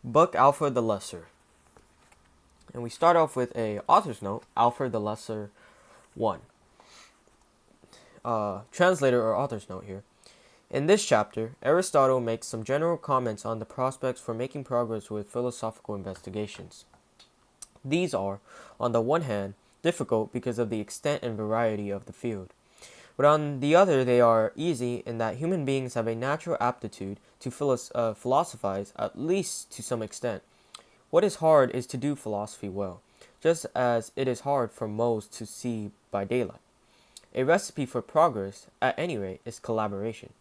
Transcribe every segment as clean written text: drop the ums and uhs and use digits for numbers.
Book Alfred the Lesser. And we start off with a author's note, Alfred the Lesser 1. Translator or author's note here. In this chapter, Aristotle makes some general comments on the prospects for making progress with philosophical investigations. These are, on the one hand, difficult because of the extent and variety of the field. But on the other, they are easy in that human beings have a natural aptitude to philosophize, at least to some extent. What is hard is to do philosophy well, just as it is hard for moles to see by daylight. A recipe for progress, at any rate, is collaboration.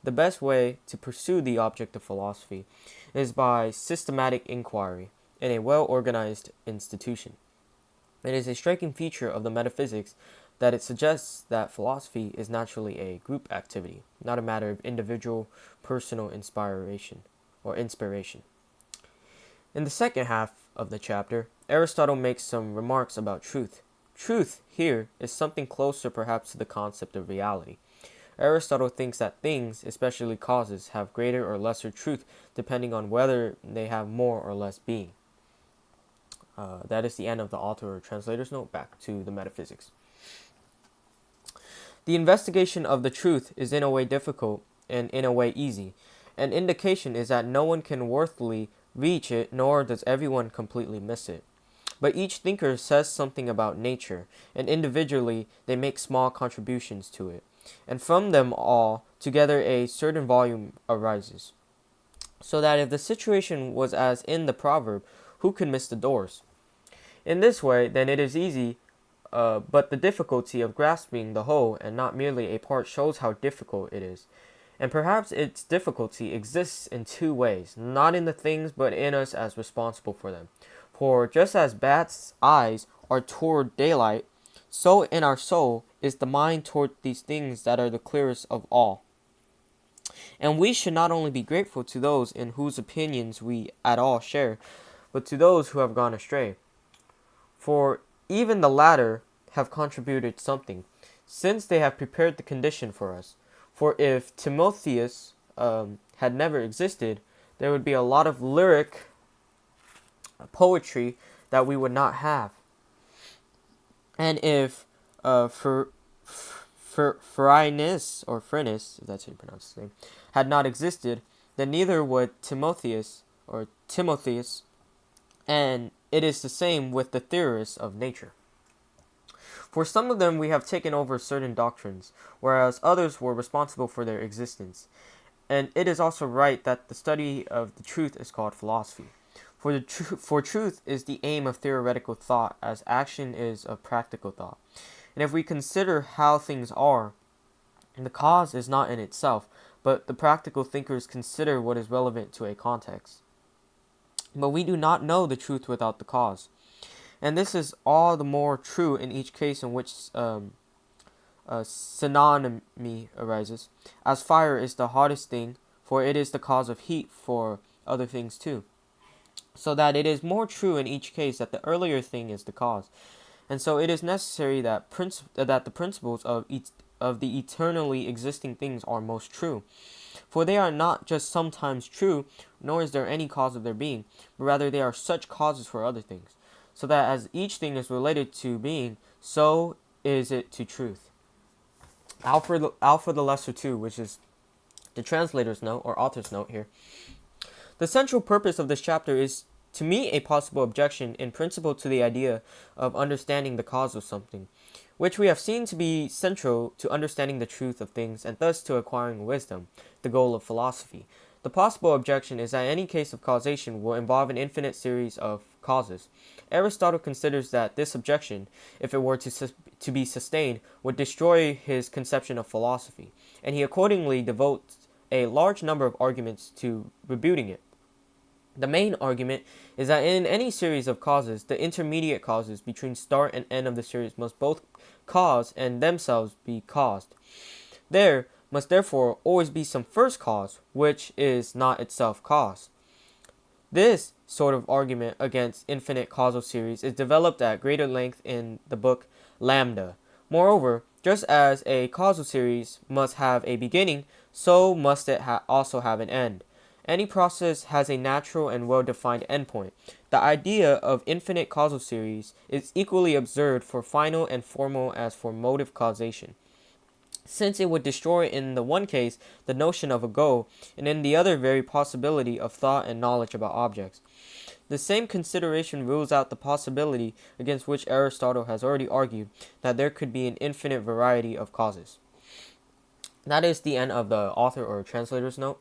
The best way to pursue the object of philosophy is by systematic inquiry in a well-organized institution. It is a striking feature of the metaphysics that it suggests that philosophy is naturally a group activity, not a matter of individual, personal inspiration. In the second half of the chapter, Aristotle makes some remarks about truth. Truth here is something closer perhaps to the concept of reality. Aristotle thinks that things, especially causes, have greater or lesser truth depending on whether they have more or less being. That is the end of the author or translator's note. Back to the metaphysics. The investigation of the truth is in a way difficult and in a way easy. An indication is that no one can worthily reach it, nor does everyone completely miss it. But each thinker says something about nature, and individually they make small contributions to it. And from them all together a certain volume arises. So that if the situation was as in the proverb, who could miss the doors? In this way, then it is easy, but the difficulty of grasping the whole and not merely a part shows how difficult it is. And perhaps its difficulty exists in two ways, not in the things but in us as responsible for them. For just as bats' eyes are toward daylight, so in our soul is the mind toward these things that are the clearest of all. And we should not only be grateful to those in whose opinions we at all share, but to those who have gone astray. For even the latter have contributed something, since they have prepared the condition for us. For if Timotheus had never existed, there would be a lot of lyric poetry that we would not have. And if Phrynis, if that's how you pronounce his name, had not existed, then neither would Timotheus, and it is the same with the theorists of nature. For some of them we have taken over certain doctrines, whereas others were responsible for their existence. And it is also right that the study of the truth is called philosophy. For truth is the aim of theoretical thought, as action is of practical thought. And if we consider how things are, the cause is not in itself, but the practical thinkers consider what is relevant to a context. But we do not know the truth without the cause. And this is all the more true in each case in which synonymy arises, as fire is the hottest thing, for it is the cause of heat for other things too. So that it is more true in each case that the earlier thing is the cause. And so it is necessary that the principles of the eternally existing things are most true. For they are not just sometimes true, nor is there any cause of their being, but rather they are such causes for other things. So that as each thing is related to being, so is it to truth. Alfred the Lesser 2, which is the translator's note or author's note here. The central purpose of this chapter is to meet a possible objection in principle to the idea of understanding the cause of something, which we have seen to be central to understanding the truth of things and thus to acquiring wisdom, the goal of philosophy. The possible objection is that any case of causation will involve an infinite series of causes. Aristotle considers that this objection, if it were to be sustained, would destroy his conception of philosophy, and he accordingly devotes a large number of arguments to rebuting it. The main argument is that in any series of causes, the intermediate causes between start and end of the series must both cause and themselves be caused. There must therefore always be some first cause, which is not itself caused. This sort of argument against infinite causal series is developed at greater length in the book Lambda. Moreover, just as a causal series must have a beginning, so must it also have an end. Any process has a natural and well-defined endpoint. The idea of infinite causal series is equally absurd for final and formal as for motive causation, since it would destroy in the one case the notion of a goal, and in the other very possibility of thought and knowledge about objects. The same consideration rules out the possibility against which Aristotle has already argued, that there could be an infinite variety of causes. That is the end of the author or translator's note.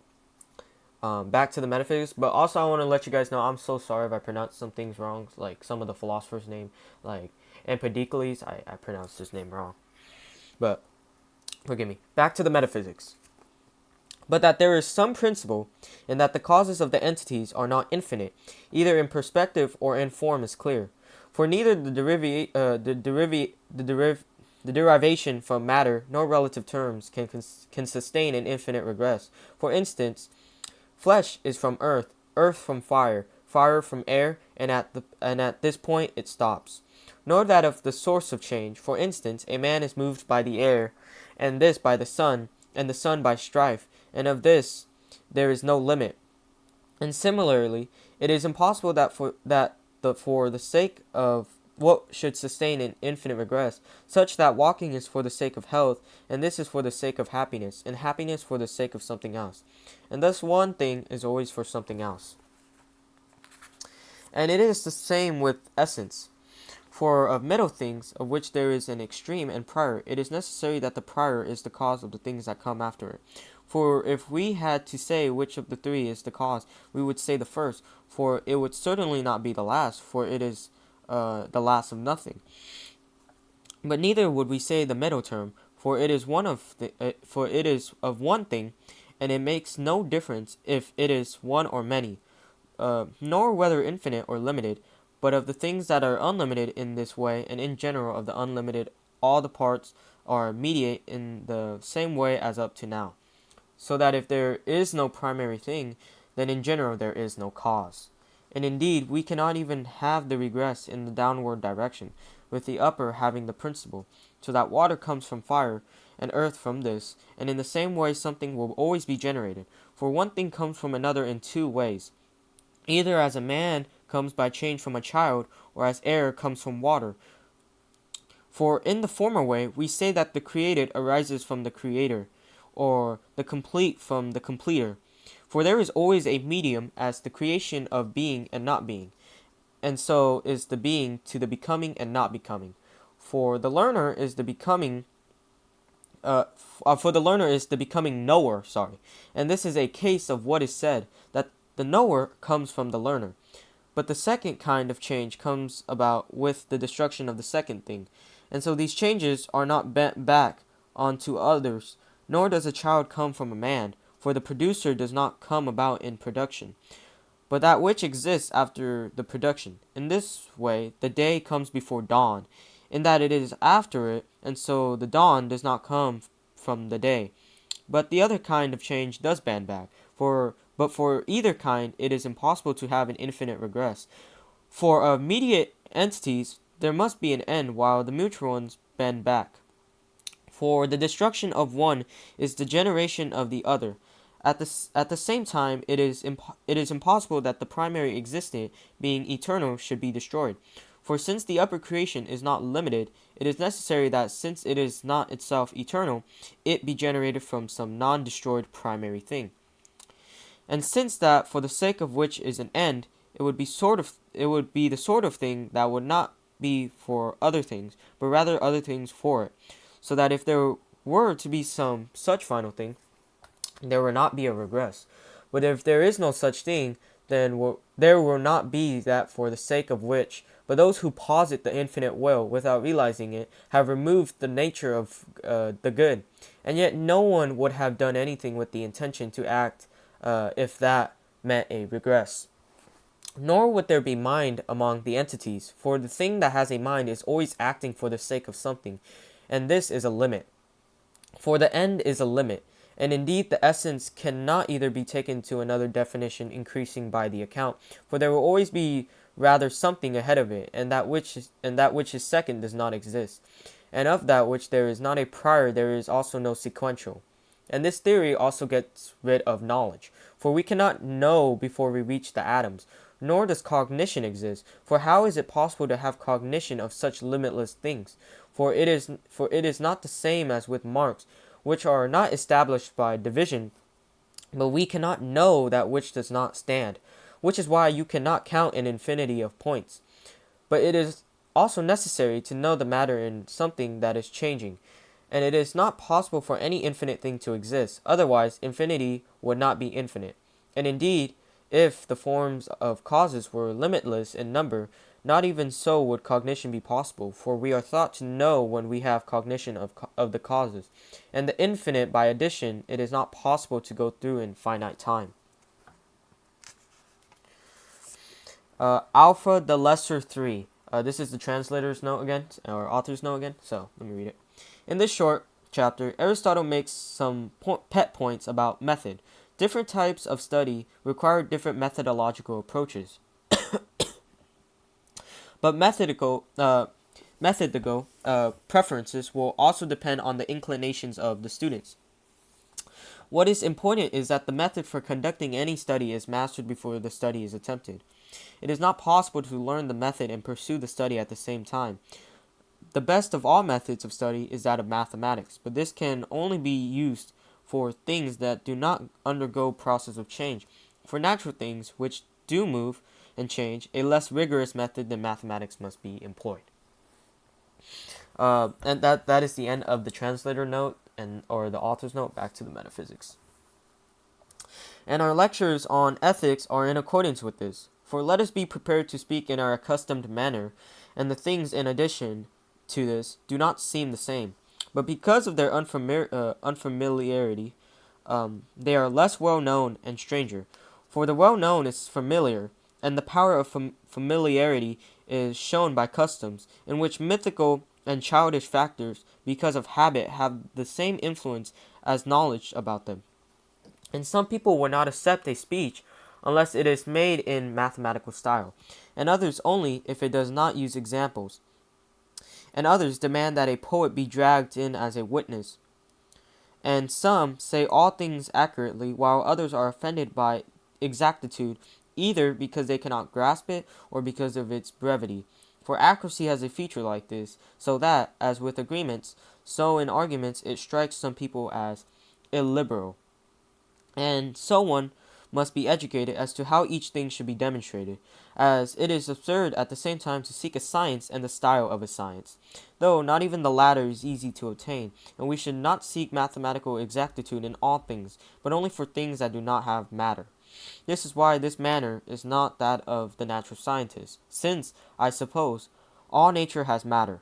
Back to the metaphysics, but also I want to let you guys know I'm so sorry if I pronounced some things wrong, like some of the philosophers' name, like Empedocles. I pronounced his name wrong, but forgive me. Back to the metaphysics. But that there is some principle, and that the causes of the entities are not infinite, either in perspective or in form, is clear. For neither the derivation from matter nor relative terms can sustain an infinite regress. For instance, flesh is from earth, earth from fire, fire from air, and at this point it stops. Nor that of the source of change. For instance, a man is moved by the air, and this by the sun, and the sun by strife, and of this there is no limit. And similarly, it is impossible that for the sake of what should sustain an infinite regress, such that walking is for the sake of health, and this is for the sake of happiness, and happiness for the sake of something else. And thus one thing is always for something else. And it is the same with essence. For of middle things, of which there is an extreme and prior, it is necessary that the prior is the cause of the things that come after it. For if we had to say which of the three is the cause, we would say the first, for it would certainly not be the last, for it is the last of nothing. But neither would we say the middle term, for it is of one thing, and it makes no difference if it is one or many, nor whether infinite or limited, but of the things that are unlimited in this way, and in general of the unlimited, all the parts are mediate in the same way as up to now. So that if there is no primary thing, then in general there is no cause. And indeed, we cannot even have the regress in the downward direction, with the upper having the principle, so that water comes from fire, and earth from this, and in the same way something will always be generated. For one thing comes from another in two ways, either as a man comes by change from a child, or as air comes from water. For in the former way, we say that the created arises from the creator, or the complete from the completer. For there is always a medium as the creation of being and not being, and so is the being to the becoming and not becoming. For the learner is the becoming knower, and this is a case of what is said, that the knower comes from the learner. But the second kind of change comes about with the destruction of the second thing, and so these changes are not bent back onto others, nor does a child come from a man, for the producer does not come about in production, but that which exists after the production. In this way, the day comes before dawn, in that it is after it, and so the dawn does not come from the day. But the other kind of change does bend back, but for either kind it is impossible to have an infinite regress. For of mediate entities there must be an end, while the mutual ones bend back. For the destruction of one is the generation of the other. At the same time, it is impossible that the primary existent, being eternal, should be destroyed. For since the upper creation is not limited, it is necessary that, since it is not itself eternal, it be generated from some non-destroyed primary thing. And since that, for the sake of which is an end, it would be the sort of thing that would not be for other things, but rather other things for it. So that if there were to be some such final thing, there will not be a regress. But if there is no such thing, then there will not be that for the sake of which. But those who posit the infinite will, without realizing it, have removed the nature of the good. And yet no one would have done anything with the intention to act if that meant a regress. Nor would there be mind among the entities, for the thing that has a mind is always acting for the sake of something, and this is a limit. For the end is a limit, and indeed the essence cannot either be taken to another definition increasing by the account, for there will always be rather something ahead of it, and that which is second does not exist. And of that which there is not a prior, there is also no sequential. And this theory also gets rid of knowledge, for we cannot know before we reach the atoms, nor does cognition exist. For how is it possible to have cognition of such limitless things? For it is not the same as with marks, which are not established by division, but we cannot know that which does not stand, which is why you cannot count an infinity of points. But it is also necessary to know the matter in something that is changing, and it is not possible for any infinite thing to exist, otherwise infinity would not be infinite. And indeed, if the forms of causes were limitless in number, not even so would cognition be possible, for we are thought to know when we have cognition of the causes. And the infinite, by addition, it is not possible to go through in finite time. Alpha the Lesser 3. This is the translator's note again, or author's note again, so let me read it. In this short chapter, Aristotle makes some pet points about method. Different types of study require different methodological approaches. But methodical preferences will also depend on the inclinations of the students. What is important is that the method for conducting any study is mastered before the study is attempted. It is not possible to learn the method and pursue the study at the same time. The best of all methods of study is that of mathematics, but this can only be used for things that do not undergo process of change. For natural things, which do move and change, a less rigorous method than mathematics must be employed. And that is the end of the translator note or the author's note. Back to the metaphysics. And our lectures on ethics are in accordance with this. For let us be prepared to speak in our accustomed manner, and the things in addition to this do not seem the same. But because of their unfamiliarity, they are less well known and stranger. For the well known is familiar, and the power of familiarity is shown by customs, in which mythical and childish factors, because of habit, have the same influence as knowledge about them. And some people will not accept a speech unless it is made in mathematical style, and others only if it does not use examples. And others demand that a poet be dragged in as a witness. And some say all things accurately, while others are offended by exactitude, either because they cannot grasp it or because of its brevity. For accuracy has a feature like this, so that, as with agreements, so in arguments it strikes some people as illiberal. And so one must be educated as to how each thing should be demonstrated, as it is absurd at the same time to seek a science and the style of a science, though not even the latter is easy to obtain, and we should not seek mathematical exactitude in all things, but only for things that do not have matter. This is why this manner is not that of the natural scientist, since, I suppose, all nature has matter.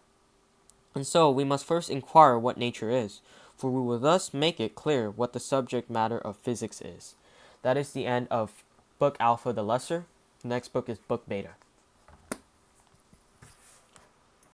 And so we must first inquire what nature is, for we will thus make it clear what the subject matter of physics is. That is the end of Book Alpha the Lesser. The next book is Book Beta.